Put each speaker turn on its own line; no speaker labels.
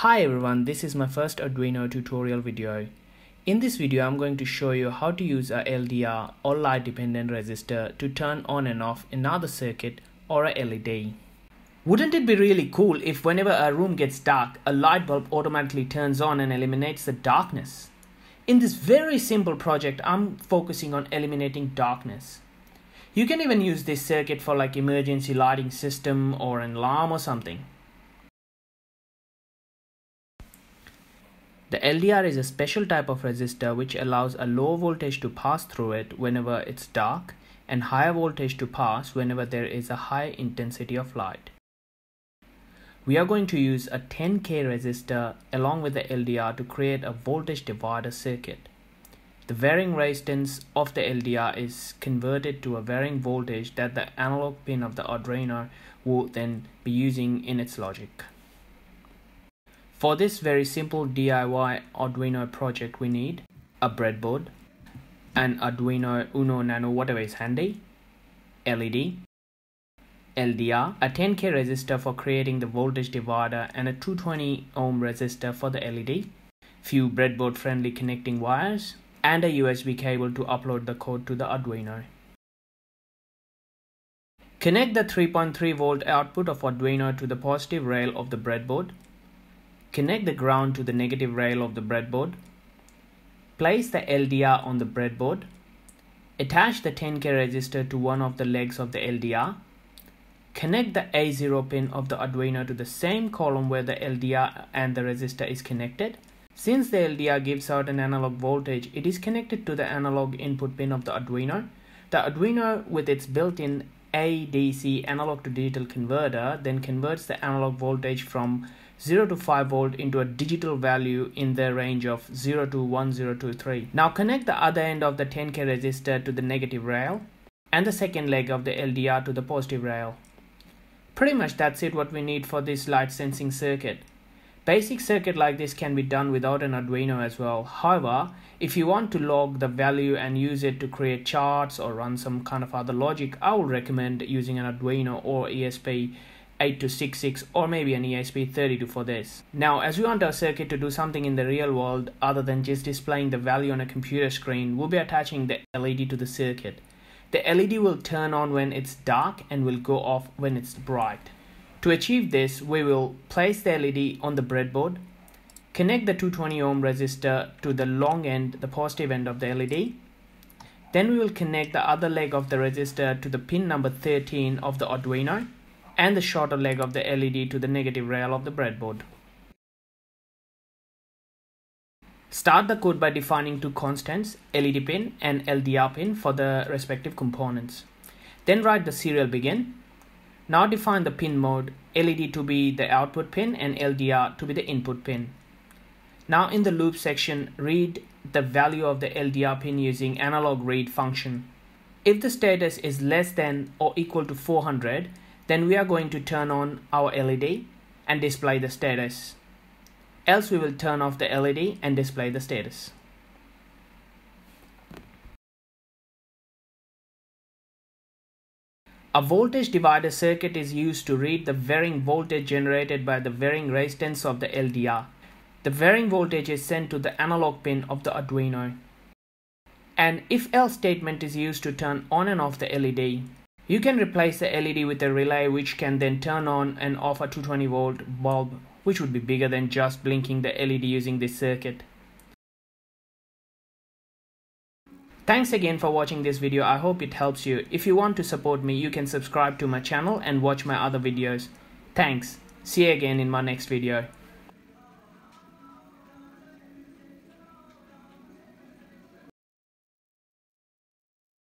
Hi everyone, this is my first Arduino tutorial video. In this video, I'm going to show you how to use a LDR or light dependent resistor to turn on and off another circuit or a LED. Wouldn't it be really cool if whenever a room gets dark, a light bulb automatically turns on and eliminates the darkness? In this very simple project, I'm focusing on eliminating darkness. You can even use this circuit for like emergency lighting system or an alarm or something. The LDR is a special type of resistor which allows a low voltage to pass through it whenever it's dark and higher voltage to pass whenever there is a high intensity of light. We are going to use a 10K resistor along with the LDR to create a voltage divider circuit. The varying resistance of the LDR is converted to a varying voltage that the analog pin of the Arduino will then be using in its logic. For this very simple DIY Arduino project, we need a breadboard, an Arduino Uno Nano, whatever is handy, LED, LDR, a 10K resistor for creating the voltage divider, and a 220 ohm resistor for the LED, few breadboard friendly connecting wires, and a USB cable to upload the code to the Arduino. Connect the 3.3 volt output of Arduino to the positive rail of the breadboard. Connect the ground to the negative rail of the breadboard. Place the LDR on the breadboard. Attach the 10K resistor to one of the legs of the LDR. Connect the A0 pin of the Arduino to the same column where the LDR and the resistor is connected. Since the LDR gives out an analog voltage, it is connected to the analog input pin of the Arduino. The Arduino, with its built-in ADC analog to digital converter, then converts the analog voltage from 0 to 5 volt into a digital value in the range of 0 to 1023. Now connect the other end of the 10K resistor to the negative rail and the second leg of the LDR to the positive rail. Pretty much that's it what we need for this light sensing circuit. Basic circuit like this can be done without an Arduino as well. However, if you want to log the value and use it to create charts or run some kind of other logic, I would recommend using an Arduino or ESP8266 or maybe an ESP32 for this. Now, as we want our circuit to do something in the real world other than just displaying the value on a computer screen, we'll be attaching the LED to the circuit. The LED will turn on when it's dark and will go off when it's bright. To achieve this, we will place the LED on the breadboard, connect the 220 ohm resistor to the long end, the positive end of the LED. Then we will connect the other leg of the resistor to the pin number 13 of the Arduino and the shorter leg of the LED to the negative rail of the breadboard. Start the code by defining two constants, LED pin and LDR pin, for the respective components. Then write the serial begin. Now define the pin mode, LED to be the output pin and LDR to be the input pin. Now in the loop section, read the value of the LDR pin using analog read function. If the status is less than or equal to 400, then we are going to turn on our LED and display the status. Else we will turn off the LED and display the status. A voltage divider circuit is used to read the varying voltage generated by the varying resistance of the LDR. The varying voltage is sent to the analog pin of the Arduino. An if-else statement is used to turn on and off the LED. You can replace the LED with a relay which can then turn on and off a 220 volt bulb, which would be bigger than just blinking the LED using this circuit. Thanks again for watching this video. I hope it helps you. If you want to support me, you can subscribe to my channel and watch my other videos. Thanks. See you again in my next video.